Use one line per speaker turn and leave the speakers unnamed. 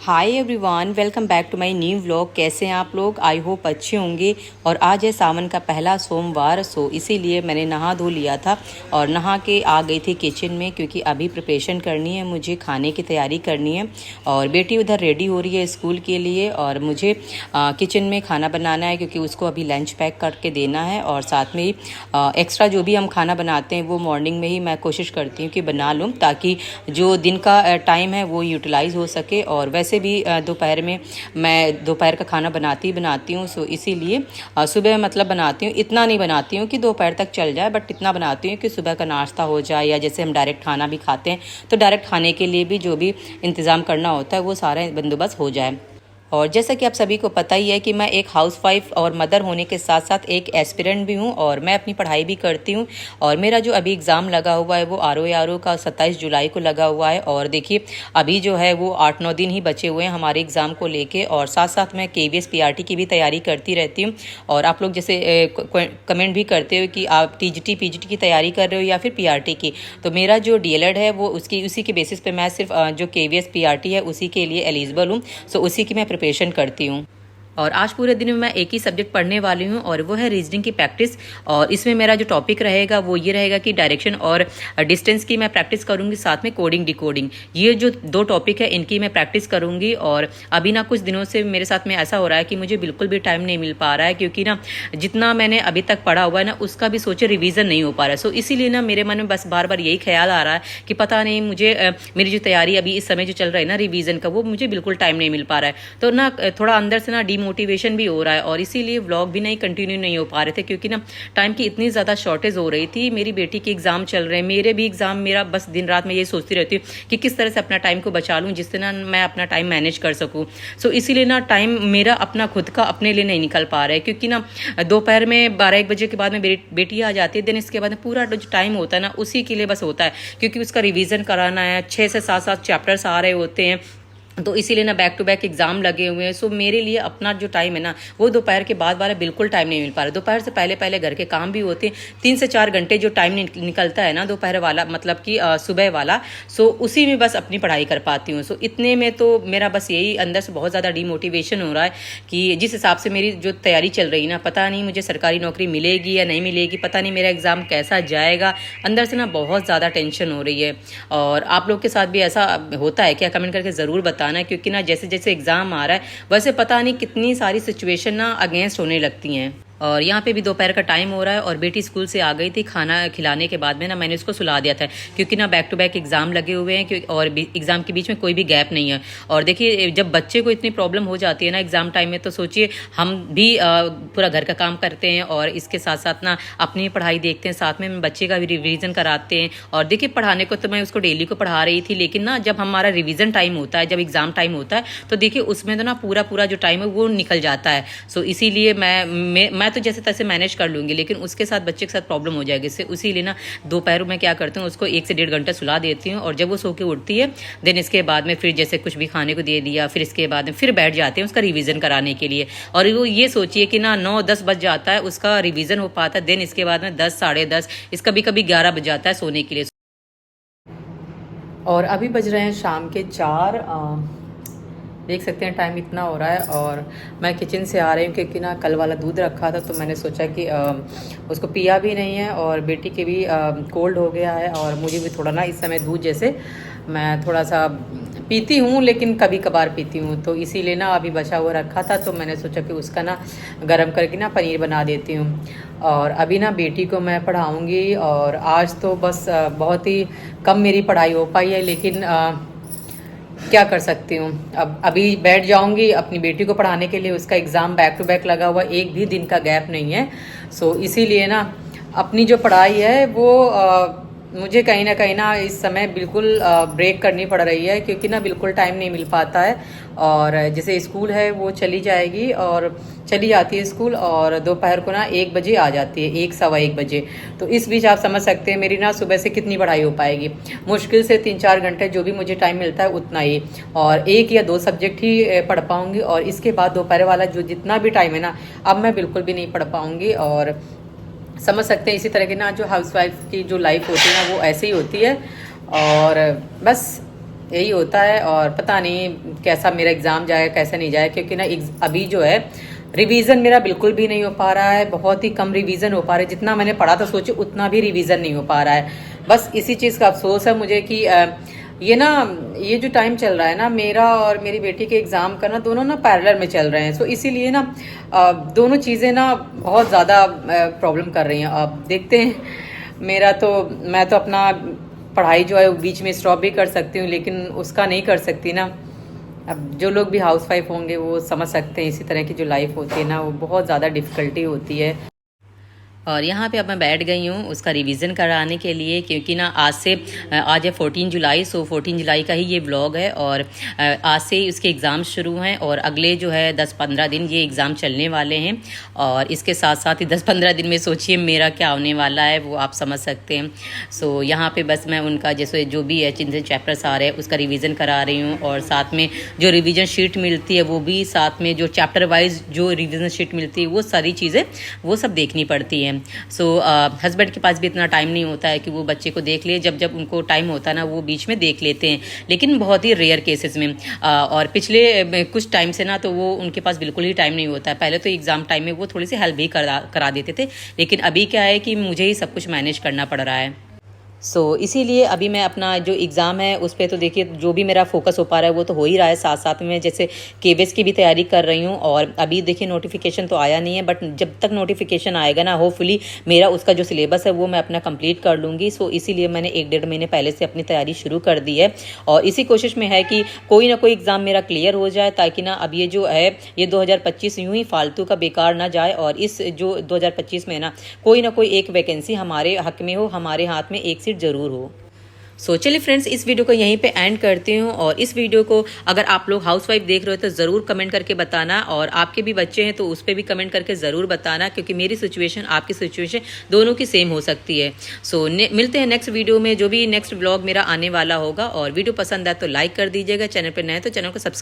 Hi everyone, welcome back to my new vlog. कैसे हैं आप लोग? आई होप अच्छे होंगे। और आज है सावन का पहला सोमवार, सो इसीलिए मैंने नहा धो लिया था और नहा के आ गई थी किचन में, क्योंकि अभी प्रिपरेशन करनी है, मुझे खाने की तैयारी करनी है। और बेटी उधर रेडी हो रही है स्कूल के लिए और मुझे किचन में खाना बनाना है, क्योंकि उसको अभी लंच पैक करके देना है। और साथ में ही एक्स्ट्रा जो भी हम खाना बनाते हैं वो मॉर्निंग में ही मैं कोशिश करती हूँ कि बना लूँ, ताकि जो दिन का टाइम है वो यूटिलाइज़ हो सके। और वैसे भी दोपहर में मैं दोपहर का खाना बनाती हूँ, सो इसीलिए सुबह मतलब बनाती हूँ। इतना नहीं बनाती हूँ कि दोपहर तक चल जाए, बट इतना बनाती हूँ कि सुबह का नाश्ता हो जाए, या जैसे हम डायरेक्ट खाना भी खाते हैं तो डायरेक्ट खाने के लिए भी जो भी इंतज़ाम करना होता है वो सारा बंदोबस्त हो जाए। और जैसा कि आप सभी को पता ही है कि मैं एक हाउसवाइफ और मदर होने के साथ साथ एक एस्पिरेंट भी हूँ, और मैं अपनी पढ़ाई भी करती हूँ। और मेरा जो अभी एग्ज़ाम लगा हुआ है वो आर का 27 जुलाई को लगा हुआ है। और देखिए अभी जो है वो 8-9 दिन ही बचे हुए हैं हमारे एग्ज़ाम को लेके। और साथ साथ मैं KVS PRT की भी तैयारी करती रहती हूँ। और आप लोग जैसे कमेंट भी करते हो कि आप TGT PGT की तैयारी कर रहे हो या फिर PRT की, तो मेरा जो DLED है वो उसी के बेसिस पे मैं सिर्फ जो KVS PRT है उसी के लिए एलिजिबल हूँ। सो उसी की मैं प्रिपरेशन करती हूँ। और आज पूरे दिन में मैं एक ही सब्जेक्ट पढ़ने वाली हूँ, और वो है रीजनिंग की प्रैक्टिस। और इसमें मेरा जो टॉपिक रहेगा वो ये रहेगा कि डायरेक्शन और डिस्टेंस की मैं प्रैक्टिस करूँगी, साथ में कोडिंग डिकोडिंग। ये जो दो टॉपिक है इनकी मैं प्रैक्टिस करूँगी। और अभी ना कुछ दिनों से मेरे साथ में ऐसा हो रहा है कि मुझे बिल्कुल भी टाइम नहीं मिल पा रहा है, क्योंकि ना जितना मैंने अभी तक पढ़ा हुआ है ना उसका भी सोचे रिविज़न नहीं हो पा रहा है। सो इसीलिए ना मेरे मन में बस बार बार यही ख्याल आ रहा है कि पता नहीं मुझे मेरी जो तैयारी अभी इस समय जो चल रहा है ना रिवीजन का, वो मुझे बिल्कुल टाइम नहीं मिल पा रहा है। तो ना थोड़ा अंदर से ना मोटिवेशन भी हो रहा है, और इसीलिए व्लॉग भी नहीं कंटिन्यू नहीं हो पा रहे थे, क्योंकि ना टाइम की इतनी ज़्यादा शॉर्टेज हो रही थी। मेरी बेटी के एग्जाम चल रहे हैं, मेरे भी एग्जाम, मेरा बस दिन रात में ये सोचती रहती हूँ कि किस तरह से अपना टाइम को बचा लूँ, जिससे ना मैं अपना टाइम मैनेज कर सकूँ। सो इसीलिए ना टाइम मेरा अपना खुद का अपने लिए नहीं निकल पा रहा है, क्योंकि ना दोपहर में 12-1 बजे के बाद में बेटी आ जाती है। दिन इसके बाद में पूरा जो टाइम होता है ना उसी के लिए बस होता है, क्योंकि उसका रिविजन कराना है। 6 से 7 चैप्टर्स आ रहे होते हैं, तो इसीलिए ना बैक टू बैक एग्जाम लगे हुए हैं। सो मेरे लिए अपना जो टाइम है ना वो दोपहर के बाद वाला बिल्कुल टाइम नहीं मिल पा रहा। दोपहर से पहले पहले घर के काम भी होते हैं। 3 से 4 घंटे जो टाइम निकलता है ना दोपहर वाला, मतलब कि सुबह वाला, सो उसी में बस अपनी पढ़ाई कर पाती हूँ। सो इतने में तो मेरा बस यही अंदर से बहुत ज़्यादा डिमोटिवेशन हो रहा है कि जिस हिसाब से मेरी जो तैयारी चल रही है ना, पता नहीं मुझे सरकारी नौकरी मिलेगी या नहीं मिलेगी, पता नहीं मेरा एग्ज़ाम कैसा जाएगा। अंदर से ना बहुत ज़्यादा टेंशन हो रही है। और आप लोग के साथ भी ऐसा होता है क्या? कमेंट करके ज़रूर बताना है, क्योंकि ना जैसे जैसे एग्जाम आ रहा है वैसे पता नहीं कितनी सारी सिचुएशन ना अगेंस्ट होने लगती हैं। और यहाँ पे भी दोपहर का टाइम हो रहा है और बेटी स्कूल से आ गई थी। खाना खिलाने के बाद में ना मैंने उसको सुला दिया था, क्योंकि ना बैक टू बैक एग्जाम लगे हुए हैं, क्योंकि और एग्जाम के बीच में कोई भी गैप नहीं है। और देखिए जब बच्चे को इतनी प्रॉब्लम हो जाती है ना एग्जाम टाइम में, तो सोचिए हम भी पूरा घर का काम करते हैं और इसके साथ साथ ना अपनी पढ़ाई देखते हैं, साथ में बच्चे का भी रिविजन कराते हैं। और देखिए पढ़ाने को तो मैं उसको डेली को पढ़ा रही थी, लेकिन ना जब हमारा रिविजन टाइम होता है, जब एग्जाम टाइम होता है, तो देखिए उसमें तो ना पूरा जो टाइम है वो निकल जाता है। सो इसीलिए मैं तो जैसे तैसे मैनेज कर लूँगी, लेकिन उसके साथ बच्चे के साथ प्रॉब्लम हो जाएगी। इससे उसीलिए ना दोपहर में क्या करती हूँ, उसको 1 से 1.5 घंटा सुला देती हूँ। और जब वो सो के उठती है देन इसके बाद में फिर जैसे कुछ भी खाने को दे दिया, फिर इसके बाद में फिर बैठ जाते हैं उसका रिवीजन कराने के लिए। और वो ये सोचिए कि ना 9-10 बज जाता है उसका रिवीजन हो पाता है। देन इसके बाद में 10, साढ़े 10, इस कभी कभी 11 बज जाता है सोने के लिए। और अभी बज रहे हैं शाम के 4। देख सकते हैं टाइम इतना हो रहा है, और मैं किचन से आ रही हूँ, क्योंकि ना कल वाला दूध रखा था तो मैंने सोचा कि उसको पिया भी नहीं है, और बेटी के भी कोल्ड हो गया है, और मुझे भी थोड़ा ना इस समय दूध जैसे मैं थोड़ा सा पीती हूँ, लेकिन कभी कभार पीती हूँ। तो इसीलिए ना अभी बचा हुआ रखा था, तो मैंने सोचा कि उसका ना गर्म करके ना पनीर बना देती हूँ। और अभी ना बेटी को मैं पढ़ाऊँगी, और आज तो बस बहुत ही कम मेरी पढ़ाई हो पाई है, लेकिन क्या कर सकती हूँ। अब अभी बैठ जाऊँगी अपनी बेटी को पढ़ाने के लिए। उसका एग्ज़ाम बैक टू बैक लगा हुआ, एक भी दिन का गैप नहीं है। सो इसीलिए ना अपनी जो पढ़ाई है वो मुझे कहीं ना इस समय बिल्कुल ब्रेक करनी पड़ रही है, क्योंकि ना बिल्कुल टाइम नहीं मिल पाता है। और जैसे स्कूल है वो चली जाएगी और चली जाती है स्कूल, और दोपहर को ना 1 बजे आ जाती है, 1 सवा 1 बजे। तो इस बीच आप समझ सकते हैं मेरी ना सुबह से कितनी पढ़ाई हो पाएगी। मुश्किल से 3-4 घंटे जो भी मुझे टाइम मिलता है उतना ही, और 1 या 2 सब्जेक्ट ही पढ़ पाऊँगी। और इसके बाद दोपहर वाला जो जितना भी टाइम है ना अब मैं बिल्कुल भी नहीं पढ़ पाऊँगी। और समझ सकते हैं इसी तरह की ना जो हाउसवाइफ की जो लाइफ होती है ना वो ऐसे ही होती है। और बस यही होता है। और पता नहीं कैसा मेरा एग्ज़ाम जाएगा कैसा नहीं जाएगा, क्योंकि ना अभी जो है रिवीजन मेरा बिल्कुल भी नहीं हो पा रहा है, बहुत ही कम रिवीजन हो पा रहा है। जितना मैंने पढ़ा था सोचे उतना भी रिवीजन नहीं हो पा रहा है। बस इसी चीज़ का अफसोस है मुझे कि ये जो टाइम चल रहा है ना मेरा और मेरी बेटी के एग्ज़ाम का ना, दोनों ना पैरेलल में चल रहे हैं। सो इसीलिए ना दोनों चीज़ें ना बहुत ज़्यादा प्रॉब्लम कर रही हैं। अब देखते हैं मैं तो अपना पढ़ाई जो है वो बीच में स्टॉप भी कर सकती हूँ, लेकिन उसका नहीं कर सकती ना। अब जो लोग भी हाउसवाइफ होंगे वो समझ सकते हैं, इसी तरह की जो लाइफ होती है ना वो बहुत ज़्यादा डिफ़िकल्टी होती है। और यहाँ पे अब मैं बैठ गई हूँ उसका रिवीजन कराने के लिए, क्योंकि ना आज है 14 जुलाई। सो 14 जुलाई का ही ये व्लॉग है, और आज से ही उसके एग्ज़ाम शुरू हैं, और अगले जो है 10-15 दिन ये एग्ज़ाम चलने वाले हैं। और इसके साथ साथ ही 10-15 दिन में सोचिए मेरा क्या होने वाला है वो आप समझ सकते हैं। सो यहाँ पे बस मैं उनका जैसे जो भी है जिन चैप्टर्स आ रहे हैं उसका रिवीजन करा रही हूँ, और साथ में जो रिवीजन शीट मिलती है वो भी, साथ में जो चैप्टर वाइज जो रिवीजन शीट मिलती है वो सारी चीज़ें वो सब देखनी पड़ती हैं। सो हस्बैंड के पास भी इतना टाइम नहीं होता है कि वो बच्चे को देख ले। जब उनको टाइम होता है ना वो बीच में देख लेते हैं, लेकिन बहुत ही रेयर केसेस में। और पिछले कुछ टाइम से ना तो वो उनके पास बिल्कुल ही टाइम नहीं होता है। पहले तो एग्ज़ाम टाइम में वो थोड़ी सी हेल्प भी करा देते थे, लेकिन अभी क्या है कि मुझे ही सब कुछ मैनेज करना पड़ रहा है। इसीलिए अभी मैं अपना जो एग्ज़ाम है उस पर तो देखिए जो भी मेरा फोकस हो पा रहा है वो तो हो ही रहा है। साथ साथ में जैसे केवीएस की भी तैयारी कर रही हूँ, और अभी देखिए नोटिफिकेशन तो आया नहीं है, बट जब तक नोटिफिकेशन आएगा ना होपफुली मेरा उसका जो सिलेबस है वो मैं अपना कंप्लीट कर लूँगी। इसीलिए मैंने 1-1.5 महीने पहले से अपनी तैयारी शुरू कर दी है, और इसी कोशिश में है कि कोई ना कोई एग्ज़ाम मेरा क्लियर हो जाए, ताकि ना अब ये जो है ये 2025 यूँ ही फालतू का बेकार ना जाए, और इस जो 2025 में ना कोई एक वैकेंसी हमारे हक में हो, हमारे हाथ में एक सीट ज़रूर हो। चलिए फ्रेंड्स, इस वीडियो को यहीं पे एंड करती हूँ। और इस वीडियो को अगर आप लोग हाउसवाइफ देख रहे हो तो ज़रूर कमेंट करके बताना, और आपके भी बच्चे हैं तो उस पर भी कमेंट करके ज़रूर बताना, क्योंकि मेरी सिचुएशन आपकी सिचुएशन दोनों की सेम हो सकती है। मिलते हैं नेक्स्ट वीडियो में, जो भी नेक्स्ट व्लॉग मेरा आने वाला होगा। और वीडियो पसंद आए तो लाइक कर दीजिएगा, चैनल पर नए तो चैनल को सब्सक्राइब